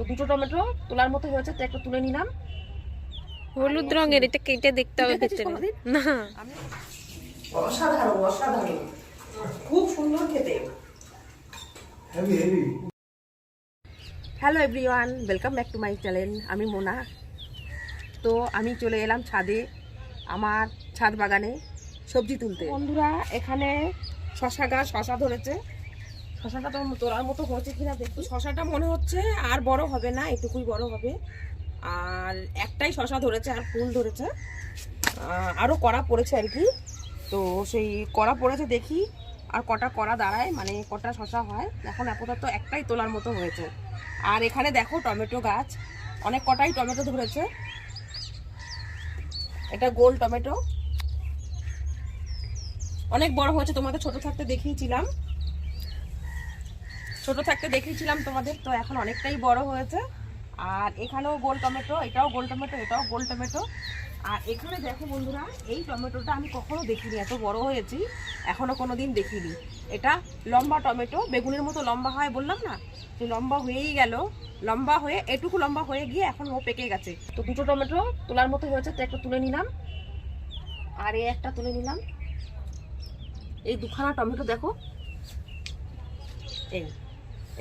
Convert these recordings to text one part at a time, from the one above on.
দুটো টমেটো তোলার মতো হয়েছে, তো একটা তুলে নিলাম। হলুদ রঙের, এটা কেটে দেখতে হবে ভেতরে না। অসাধারণ অসাধারণ, খুব সুন্দর খেতে। Hello everyone, welcome back to my channel. আমি মোনা। তো আমি চলে এলাম ছাদে, আমার ছাদ বাগানে সবজি তুলতে। বন্ধুরা, এখানে শশা গাছ, শশা ধরেছে। শশাটা তো তোলার মতো হয়েছে কিনা দেখি। শশাটা মনে হচ্ছে আর বড় হবে না, এটুকুই বড় হবে। আর একটাই শশা ধরেছে, আর ফুল ধরেছে, আরও কড়া পড়েছে আর কি। তো সেই কড়া পড়েছে, দেখি আর কটা কড়া দাঁড়ায়, মানে কটা শশা হয়। এখন আপাতত একটাই তোলার মতো হয়েছে। আর এখানে দেখো টমেটো গাছ, অনেক কটাই টমেটো ধরেছে। এটা গোল টমেটো, অনেক বড় হয়েছে। তোমাদের ছোট থাকতে দেখিয়েছিলাম তোমাদের, তো এখন অনেকটাই বড় হয়েছে। আর এখানেও গোল টমেটো, এটাও গোল টমেটো, এটাও গোল টমেটো। আর এখানে দেখো বন্ধুরা, এই টমেটোটা আমি কখনো দেখিনি, এত বড় হয়েছি এখনো কোনোদিন দেখিনি। এটা লম্বা টমেটো, বেগুনের মতো লম্বা হয় বললাম না, যে লম্বা হয়েই গেল। লম্বা হয়ে এটুকু লম্বা হয়ে গিয়ে এখন ও পেকে গেছে। তো দুটো টমেটো তোলার মতো হয়েছে, তো একটা তুলে নিলাম। আর এই একটা তুলে নিলাম। এই দুখানা টমেটো দেখো,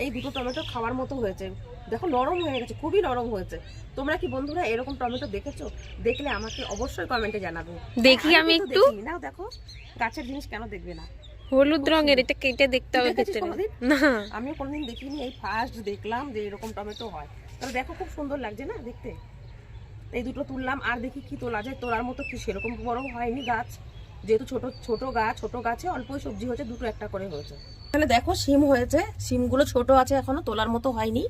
এই দুটো টমেটো খাওয়ার মতো হয়েছে। দেখো নরম হয়ে গেছে, খুবই নরম হয়েছে। তোমরা কি বন্ধুরা এরকম টমেটো দেখেছো? দেখলে আমাকে অবশ্যই কমেন্টে জানাবে। দেখি আমি একটু। না দেখো, গাছের জিনিস কেন দেখবে না? হলুদ রঙের, এটা কেটে দেখতে হবে ভেতরে না। আমিও কোনোদিন দেখিনি, এই ফার্স্ট দেখলাম যে এরকম টমেটো হয়। তাহলে দেখো খুব সুন্দর লাগছে না দেখতে। এই দুটো তুললাম, আর দেখি কি তোলা যায়। তোলার মতো কি সেরকম বড় হয়নি গাছ, যেহেতু ছোট গাছ, ছোট গাছে অল্পই সবজি হয়েছে, দুটো একটা করে হয়েছে। এখানে দেখো শিম হয়েছে, শিমগুলো ছোট আছে, এখনো তোলার মতো হয়নি।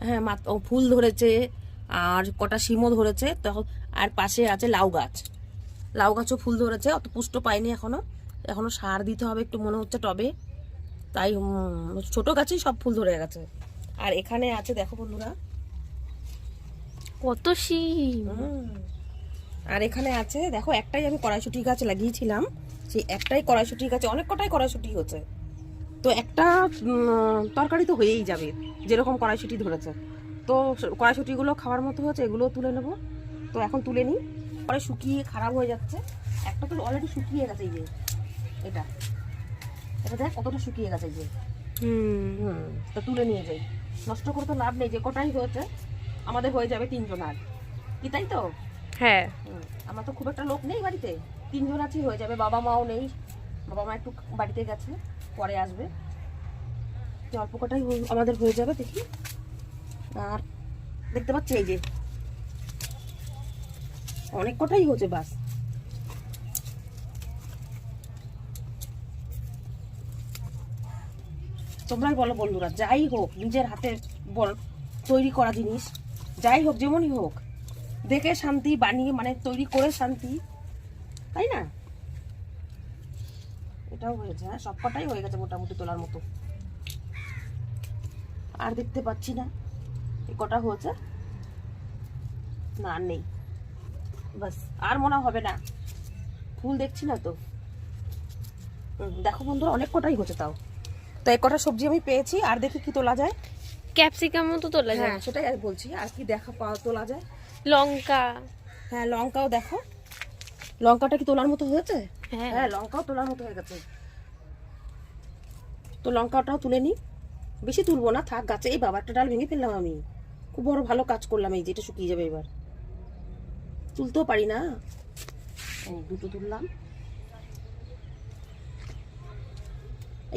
হ্যাঁ, ফুল ধরেছে, আর কটা শিমও ধরেছে। তখন আর পাশে আছে লাউ গাছ, লাউ গাছও ফুল ধরেছে, অত পুষ্ট পাইনি এখনো সার দিতে হবে একটু মনে হচ্ছে টবে। তাই ছোট গাছেই সব ফুল ধরে গেছে। আর এখানে আছে দেখো বন্ধুরা কত শিম। আর এখানে আছে দেখো, একটাই আমি কড়াইশুঁটি গাছ লাগিয়েছিলাম, সেই একটাই কড়াইশুঁটি গাছে অনেক কটাই কড়াইশুঁটি হচ্ছে। তো একটা তরকারি তো হয়েই যাবে, যেরকম কড়াইশুঁটি ধরেছে। তো কড়াইশুঁটিগুলো খাওয়ার মতো হচ্ছে, এগুলোও তুলে নেবো। তো এখন তুলে নিই, পরে শুকিয়ে খারাপ হয়ে যাচ্ছে। একটা তো অলরেডি শুকিয়ে গেছে, এই যে এটা দেখ কতটা শুকিয়ে গেছে, এই যে। তো তুলে নিয়ে যাই, নষ্ট করে তো লাভ নেই। যে কটাই হয়েছে আমাদের হয়ে যাবে 3 জন, আর কি তাই তো? হ্যাঁ, আমার তো খুব একটা লোক নেই বাড়িতে, 3 জন আছি, হয়ে যাবে। বাবা মাও নেই, বাবা মা একটু বাড়িতে গেছে, পরে আসবে। অল্প কটাই আমাদের হয়ে যাবে, দেখি। আর দেখতে পাচ্ছি এই যে অনেক কটাই হয়েছে, বাস। তোমরাই বলো বন্ধুরা, যাই হোক নিজের হাতে তৈরি করা জিনিস, যাই হোক যেমনই হোক, দেখে শান্তি, বানিয়ে মানে তৈরি করে শান্তি, তাই না? এটাও হয়েছে, হ্যাঁ সব কটাই হয়ে গেছে মোটামুটি তোলার মতো। আর দেখতে পাচ্ছি না এই কটা হয়েছে, না আর নেই, বাস। আর মনে হবে না, ফুল দেখছি না তো। দেখো বন্ধুরা, অনেক কটাই হচ্ছে তাও। তো এই কটা সবজি আমি পেয়েছি, আর দেখি কি তোলা যায়। ক্যাপসিকামও তো তোলা যায়। হ্যাঁ সেটাই আর বলছি, আর কি তোলা যায়। লঙ্কা, হ্যাঁ লঙ্কাও দেখো, লঙ্কাটা কি তোলার মতো হয়েছে? হ্যাঁ হ্যাঁ লঙ্কাও তোলার মতো হয়ে গেছে। তো লঙ্কাটাও তুলে নি, বেশি তুলবো না, থাক গাছে। এই বাবা, একটা ডাল ভেঙে ফেললাম আমি, খুব বড় ভালো কাজ করলাম। এই যেটা শুকিয়ে যাবে, এবার তুলতেও পারি না। দুটো তুললাম,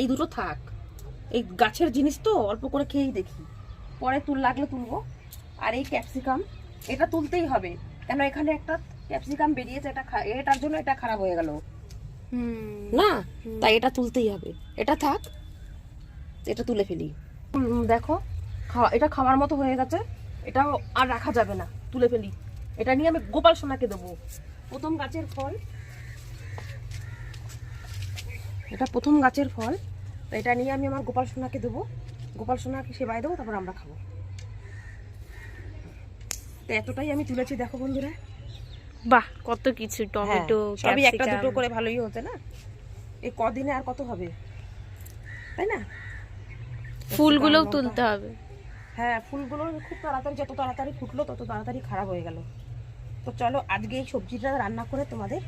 এই দুটো থাক। এই গাছের জিনিস তো অল্প করে খেয়েই দেখি, পরে লাগলে তুলবো। আর এই ক্যাপসিকাম, এটা তুলতেই হবে, কেন এখানে একটা ক্যাপসিকাম বেরিয়েছে, এটার জন্য এটা খারাপ হয়ে গেল না, তাই এটা তুলতেই হবে। এটা থাক, এটা তুলে ফেলি। দেখো এটা খাওয়ার মতো হয়ে গেছে, এটাও আর রাখা যাবে না, তুলে ফেলি। এটা নিয়ে আমি গোপাল সোনাকে দেবো, প্রথম গাছের ফল এটা, প্রথম গাছের ফল। এটা নিয়ে আমি আমার গোপাল সোনাকে দেবো, গোপাল সোনাকে সেবাই দেবো, তারপর আমরা খাবো। তো এতটাই আমি তুলেছি দেখো বন্ধুরা। বাহ, কত কিছু, টমেটো, সবই একটা দুটো করে, ভালোই হচ্ছে না? এই কদিনে আর কত হবে, তাই না? ফুলগুলোও তুলতে হবে। হ্যাঁ, ফুলগুলো খুব তাড়াতাড়ি, যত তাড়াতাড়ি ফুটলো তত তাড়াতাড়ি খারাপ হয়ে গেল। তো চলো আজকে এই সবজিটা রান্না করে তোমাদের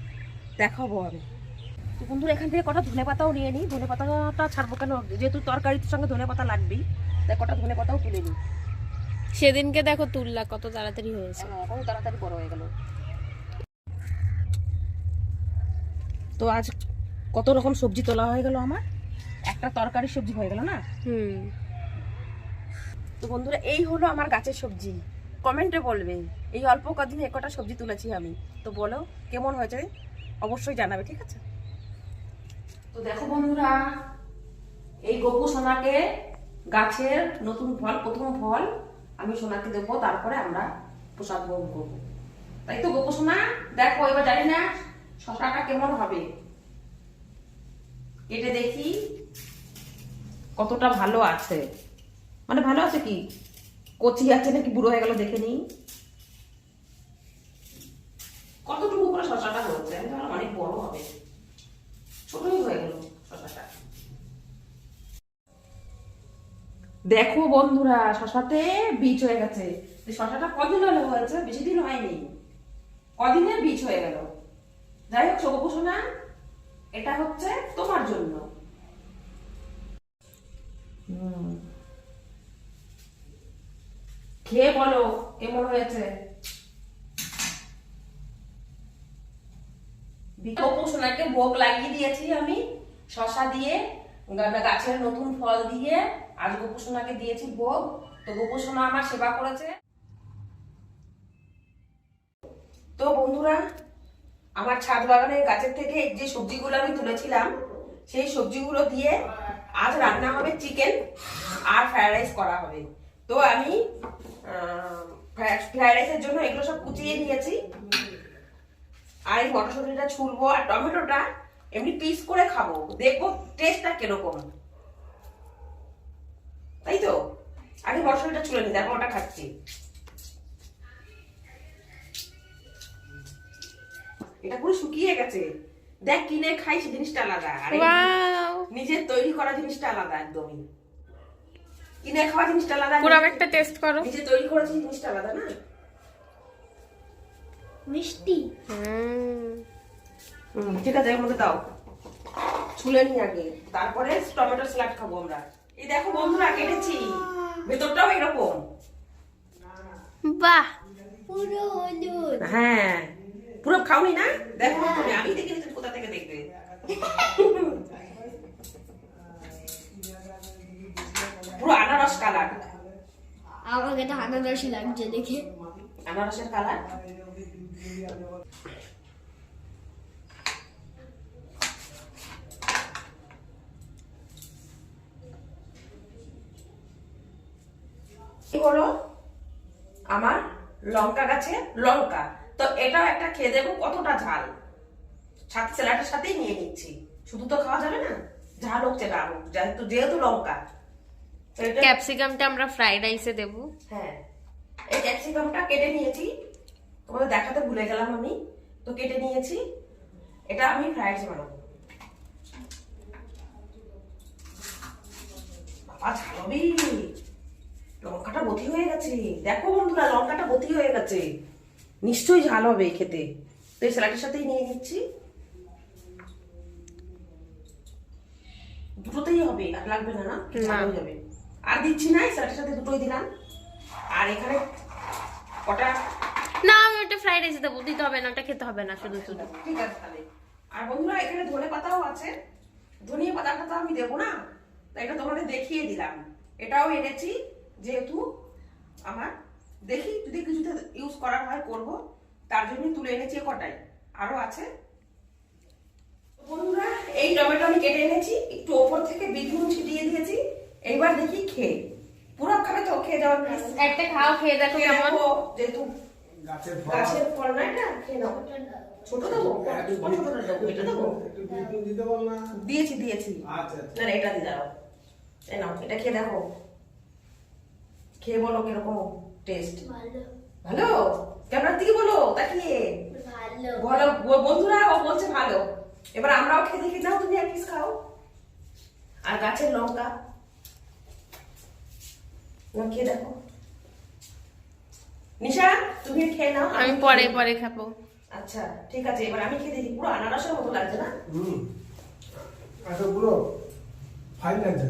দেখাবো আমি। তো বন্ধুরা এখান থেকে কটা ধনেপাতাও নিয়ে নিই। ধনেপাতাটা ছাড়বো কেন, যেহেতু তরকারির সঙ্গে ধনেপাতা লাগবেই, তাই কটা ধনেপাতাও তুলে নিই। সেদিনকে দেখো তুললা কত তাড়াতাড়ি হয়েছে। কত তাড়াতাড়ি বড় হয়ে গেল। তো আজ কত রকম সবজি তোলা হয়ে গেল আমার, একটা তরকারির সবজি হয়ে গেল না। তো বন্ধুরা এই হলো আমার গাছের সবজি। কমেন্টে বলবে এই অল্প কদিনে কটা সবজি তুলেছি আমি। তো বলো কেমন হয়েছে, অবশ্যই জানাবে, ঠিক আছে? তো দেখো বন্ধুরা, এই গপু সোনাকে গাছের নতুন ফল, প্রথম ফল আমি সোনাকে দেবো, তারপরে আমরা প্রসাদ গ্রহণ করবো। তাই তো গপু সোনা, দেখো এবার জানি না শশাটা কেমন হবে, কেটে দেখি কতটা ভালো আছে। মানে ভালো আছে কি, কচি আছে নাকি বুড়ো হয়ে গেল দেখে নিই। কতটুকু করে শশাটা হয়েছে, আমি ভাবলাম অনেক বড় হবে, ছোটই হয়ে গেল শশাটা। দেখো বন্ধুরা, শশাতে বীজ হয়ে গেছে। শশাটা কদিন হলো হয়েছে, বেশি দিন হয়নি, কদিনের বীজ হয়ে গেল। যাই হোক সবু সোনা, এটা হচ্ছে তোমার জন্য। খেয়ে বলো কেমন হয়েছে। গপু সোনাকে ভোগ লাগিয়ে দিয়েছি আমি, শশা দিয়ে, গাছের নতুন ফল দিয়ে আজ গপু সোনাকে দিয়েছি ভোগ। তো গপু সোনা আমার সেবা করেছে। তো বন্ধুরা, আমার ছাদ বাগানের গাছের থেকে যে সবজিগুলো আমি তুলেছিলাম, সেই সবজিগুলো দিয়ে আজ রান্না হবে চিকেন আর ফ্রাইড রাইস করা হবে। তো আমি ফ্রাইড রাইসের জন্য এগুলো সব কুচিয়ে নিয়েছি। আর এই মটরশুঁটিটা ছুলবো, আর টমেটোটা এমনি পিস করে খাবো, দেখবো টেস্টটা কিরকম। তাই তো আগে মটরশুঁটিটা ছুলে নি, তারপর ওটা খাচ্ছি। এটা পুরো শুকিয়ে গেছে। দেখ, কিনে খাই সে জিনিসটা আলাদা, আর নিজের তৈরি করা জিনিসটা আলাদা একদমই। কিনে খাওয়া জিনিসটা আলাদা, পুরো একটা টেস্ট করো। নিজে তৈরি করা জিনিসটা আলাদা না। মিষ্টি। ঠিক আছে, এর মধ্যে দাও, ছুলে নি আগে, তারপরে টমেটো স্যালাড খাবো আমরা। এই দেখো বন্ধুরা, কেটেছি, ভেতরটাও এরকম। বাহ, পুরো হলুদ। হ্যাঁ, পুরো খাওনি না? দেখো তুমি, আমি দেখে নিচ্ছি কোথা থেকে দেখবে। পুরো আনারস কালার। আমাকে তো আনারস লাগছে দেখে। আনারসের কালার। এই হলো আমার লঙ্কা গাছে লঙ্কা। তো এটাও একটা খেয়ে দেবো কতটা ঝাল, সাথে স্যালাডের সাথেই নিয়ে নিচ্ছি। শুধু তো খাওয়া যাবে না, ঝাল হোক চেটা হোক, যেহেতু লঙ্কা। তো এটা, ক্যাপসিকামটা আমরা ফ্রাইড রাইসে দেব। হ্যাঁ, এই ক্যাপসিকামটা কেটে নিয়েছি, তোমাদের দেখাতে ভুলে গেলাম আমি। তো কেটে নিয়েছি, এটা আমি ফ্রাইড রাইস বানাবো। বাবা ঝাল হবে, লঙ্কাটা বথি হয়ে গেছে। দেখো বন্ধুরা, লঙ্কাটা বথি হয়ে গেছে, নিশ্চয়ই ঝাল হবে খেতে। তো এই স্যালাডের সাথেই নিয়ে নিচ্ছি, দুটোতেই হবে, আর লাগবে না, না ঝাল হয়ে যাবে। আর দিচ্ছি না, এই স্যালাডের সাথে দুটোই দিলাম। আর এখানে কটা, না আমি ওটা ফ্রাইড রাইসে দেবো, দিতে হবে না, ওটা খেতে হবে না শুধু শুধু। ঠিক আছে তাহলে। আর বন্ধুরা, এখানে ধনে পাতাও আছে, ধনিয়া পাতাটা তো আমি দেবো না, তাই এটা তোমাদের দেখিয়ে দিলাম। এটাও এনেছি, যেহেতু আমার দেখি যদি কিছুতে ইউজ করার হয় করবো, তার জন্য তুলে এনেছি কটাই, আরো আছে। বন্ধুরা, এই টমেটো আমি কেটে এনেছি, একটু ওপর থেকে বিট নুন ছিটিয়ে দিয়েছি। এইবার দেখি খেয়ে, পুরো খাবে তো, খেয়ে যাওয়ার প্লিজ। একটা খাও, খেয়ে দেখো কেমন। যেহেতু গাছের ফল না, এটা খেয়ে নাও। ছোট দেবো, ছোটটা দেবো, এটা দেবো। দিয়েছি দিয়েছি, না এটা দিয়ে দাও। এই নাও, এটা খেয়ে দেখো, খেয়ে বলো কিরকম টেস্ট। ভালো ভালো? ক্যামেরার দিকে বলো তাকিয়ে। ভালো বলো বন্ধুরা, ও বলছে ভালো। এবার আমরাও খেয়ে দেখে যাও, তুমি এক পিস খাও। আর গাছের লঙ্কা, না খেয়ে দেখো। নিশা তুমি খেয়ে নাও, আমি পরে পরে খাবো। আচ্ছা ঠিক আছে, এবার আমি খেয়ে দেখি। পুরো আনারসের মতো লাগছে না? আচ্ছা পুরো ফাইন লাগছে।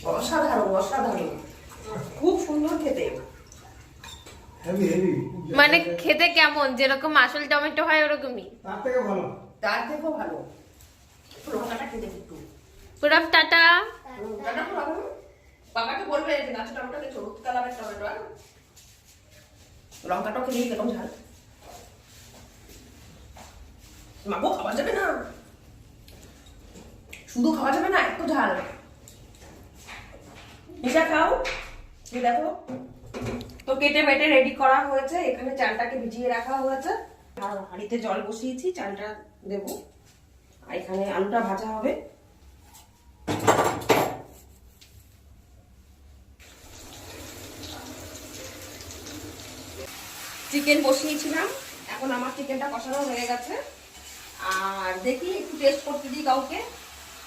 অসাধারণ অসাধারণ, খুব সুন্দর খেতে। Heavy heavy. মানে খেতে কেমন, যেরকম আসল টমেটো হয় ওরকমই? তার থেকে ভালো। তার থেকেও ভালো। লঙ্কাটা খেতে একটু পুরো টাটা। টাটা পুরো ভালো। বাবাকে বলবে যে গাছ টমেটো খেয়েছো, হলুদ কালারের টমেটো। আর লঙ্কাটাও খেয়ে কিরকম ঝাল। মাগো খাওয়া যাবে না, শুধু খাওয়া যাবে না, একটু ঝাল। নিশা খাও, এই দেখো। তো কেটে বেটে রেডি করা হয়েছে, এখানে চালটাকে ভিজিয়ে রাখা হয়েছে। আর হাঁড়িতে জল বসিয়েছি, চালটা দেবো। আর এখানে আলুটা ভাজা হবে। চিকেন বসিয়েছিলাম, এখন আমার চিকেনটা কষানো হয়ে গেছে। আর দেখি একটু টেস্ট করতে দিই কাউকে,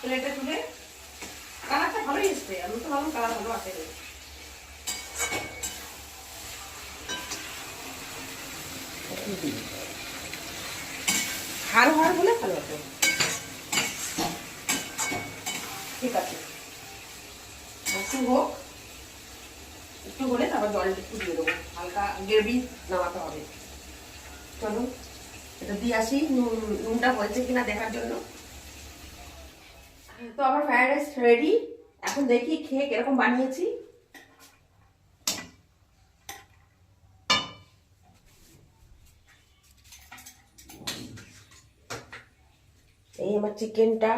প্লেটে তুলে। কালারটা ভালোই এসছে, আমি তো ভাবলাম কালার ভালো আসে। হাড় হাড় বলে ভালো আছে, ঠিক আছে। একটু হোক, একটু হলে তারপর জল একটু দিয়ে দেবো, হালকা গ্রেভি নামাতে হবে। চলো এটা দিয়ে আসি, নুনটা হয়েছে কিনা দেখার জন্য। তো আমার ফ্রাইড রাইস রেডি, এখন দেখি খেয়ে কিরকম বানিয়েছি। এই আমার চিকেনটা,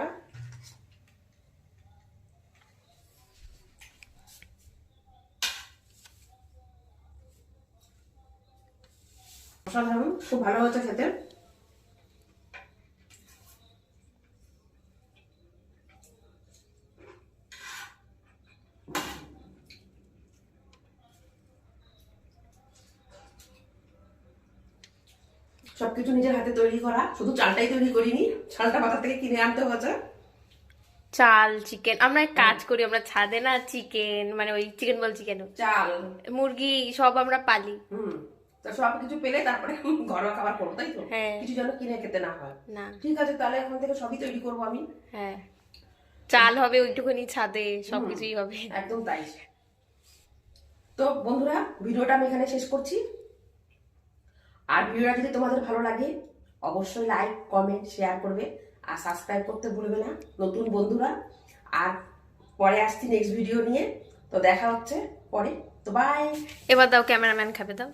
অসাধারণ, খুব ভালো হয়েছে খেতে। সবকিছু নিজের হাতে তৈরি করা, শুধু চালটাই তৈরি করিনি, চালটা বাজার থেকে কিনে আনতে হয়েছে। চাল, চিকেন, আমরা এক কাজ করি, আমরা ছাদে না চিকেন, মানে ওই চিকেন বলছি কেন, চাল, মুরগি সব আমরা পালি। তো সবকিছু পেলে তারপরে ঘরোয়া খাবার করবো, তাই তো? হ্যাঁ। কিছু যেন কিনে খেতে না হয়। না। ঠিক আছে, তাহলে এখন থেকে সবই তৈরি করবো আমি। হ্যাঁ, চাল হবে ওইটুকুনি, ছাদে সবকিছুই হবে। একদম তাই। তো বন্ধুরা, ভিডিওটা আমি এখানে শেষ করছি। আর ভিডিওটা যদি তোমাদের ভালো লাগে অবশ্যই লাইক কমেন্ট শেয়ার করবে, আর সাবস্ক্রাইব করতে ভুলবে না নতুন বন্ধুরা। আর পরে আসছি নেক্সট ভিডিও নিয়ে, তো দেখা হচ্ছে পরে। তো বাই। এবার দাও, ক্যামেরাম্যান খাবে, দাও।